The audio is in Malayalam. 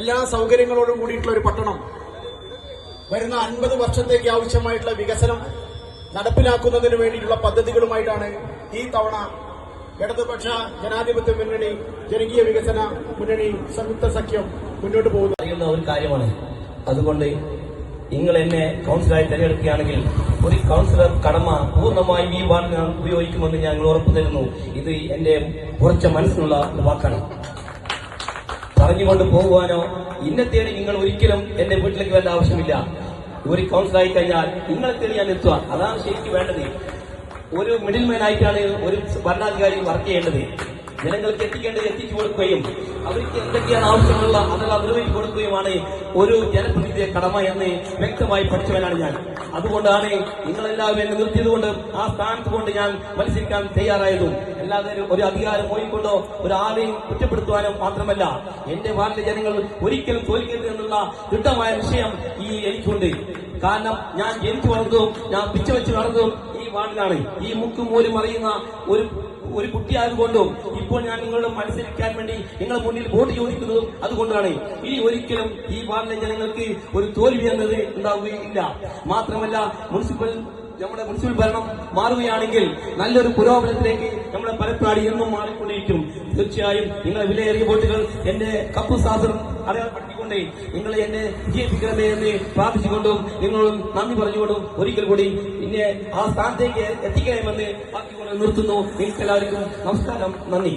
എല്ലാ സൗകര്യങ്ങളോടും കൂടിയിട്ടുള്ള ഒരു പട്ടണം വരുന്ന 50 വർഷത്തേക്ക് ആവശ്യമായിട്ടുള്ള വികസനം നടപ്പിലാക്കുന്നതിന് വേണ്ടിയിട്ടുള്ള പദ്ധതികളുമായിട്ടാണ് ഈ തവണ ഇടതുപക്ഷ ജനാധിപത്യ മുന്നണി, ജനകീയ വികസന മുന്നണി സംയുക്ത സഖ്യം മുന്നോട്ട് പോകുന്നത്. അറിയുന്ന ഒരു കാര്യമാണ്. അതുകൊണ്ട് നിങ്ങൾ എന്നെ കൗൺസിലറായി തെരഞ്ഞെടുക്കുകയാണെങ്കിൽ ഒരു കൗൺസിലർ കടമ പൂർണ്ണമായും ഈ വാർഡ് ഞാൻ ഉപയോഗിക്കുമെന്ന് ഞങ്ങൾ ഉറപ്പു തരുന്നു. ഇത് എന്റെ ഉറച്ച മനസ്സിലുള്ള വാക്കാണ്. പറഞ്ഞുകൊണ്ട് പോകുവാനോ ഇന്നെ തേടി നിങ്ങൾ ഒരിക്കലും എന്റെ വീട്ടിലേക്ക് വരേണ്ട ആവശ്യമില്ല. ഒരു കൗൺസിലറായി കഴിഞ്ഞാൽ നിങ്ങളെ തേടി ഞാൻ എത്തുക. അതാണ് ശരിക്കും വേണ്ടത്. ഒരു മിഡിൽമാൻ ആയിട്ടാണ് ഒരു ഭരണാധികാരി വർക്ക് ചെയ്യേണ്ടത്. ജനങ്ങൾക്ക് എത്തിക്കേണ്ടത് എത്തിച്ചു കൊടുക്കുകയും അവർക്ക് എന്തൊക്കെയാണ് ആവശ്യമുള്ള അതെല്ലാം നിർവഹിച്ചു കൊടുക്കുകയുമാണ് ഒരു ജനപ്രതിനിധിയെ കടമ എന്ന് വ്യക്തമായി പഠിച്ചവനാണ് ഞാൻ. അതുകൊണ്ടാണ് നിങ്ങളെല്ലാവരും എന്നെ നിർത്തിയതുകൊണ്ട് ആ സ്ഥാനത്ത് കൊണ്ട് ഞാൻ മത്സരിക്കാൻ തയ്യാറായതും. അല്ലാതെ ഒരു അധികാരം പോയിക്കൊണ്ടോ ഒരാളെയും കുറ്റപ്പെടുത്തുവാനോ മാത്രമല്ല, എന്റെ വാർഡിലെ ജനങ്ങൾ ഒരിക്കലും തോൽക്കരുത് എന്നുള്ള ദൃഢമായ വിഷയം എനിക്കുണ്ട്. കാരണം ഞാൻ ജനിച്ചു വളർന്നതും ഞാൻ പിച്ചവെച്ച് നടന്നതും ഈ വാർഡിലാണ്. ഈ മുക്കും മൂലും അറിയുന്ന ഒരു കുട്ടിയായതുകൊണ്ടും ഇപ്പോൾ ഞാൻ നിങ്ങളുടെ മത്സരിക്കാൻ വേണ്ടി നിങ്ങളുടെ മുന്നിൽ വോട്ട് ചോദിക്കുന്നതും അതുകൊണ്ടാണ്. ഈ ഒരിക്കലും ഈ വാർഡിലെ ജനങ്ങൾക്ക് ഒരു തോൽവി എന്നത് ഉണ്ടാവുകയില്ല. മാത്രമല്ല നമ്മുടെ മുനിസിപ്പൽ ഭരണം മാറുകയാണെങ്കിൽ നല്ലൊരു പുരോഗമനത്തിലേക്ക് നമ്മുടെ പരപ്പാടി എന്നും മാറിക്കൊണ്ടിരിക്കും. തീർച്ചയായും നിങ്ങളെ വിലയേറിയ വോട്ടുകൾ എന്റെ കപ്പു സാധനം അടയാളപ്പെടുത്തിക്കൊണ്ട് നിങ്ങളെ എന്നെ വിജയിപ്പിക്കണമേ എന്ന് പ്രാർത്ഥിച്ചുകൊണ്ടും നിങ്ങളും നന്ദി പറഞ്ഞുകൊണ്ടും ഒരിക്കൽ കൂടി പിന്നെ ആ സ്ഥാനത്തേക്ക് എത്തിക്കണമെന്ന് ബാക്കിക്കൊണ്ട് നിർത്തുന്നു. നിങ്ങൾക്ക് എല്ലാവർക്കും നമസ്കാരം, നന്ദി.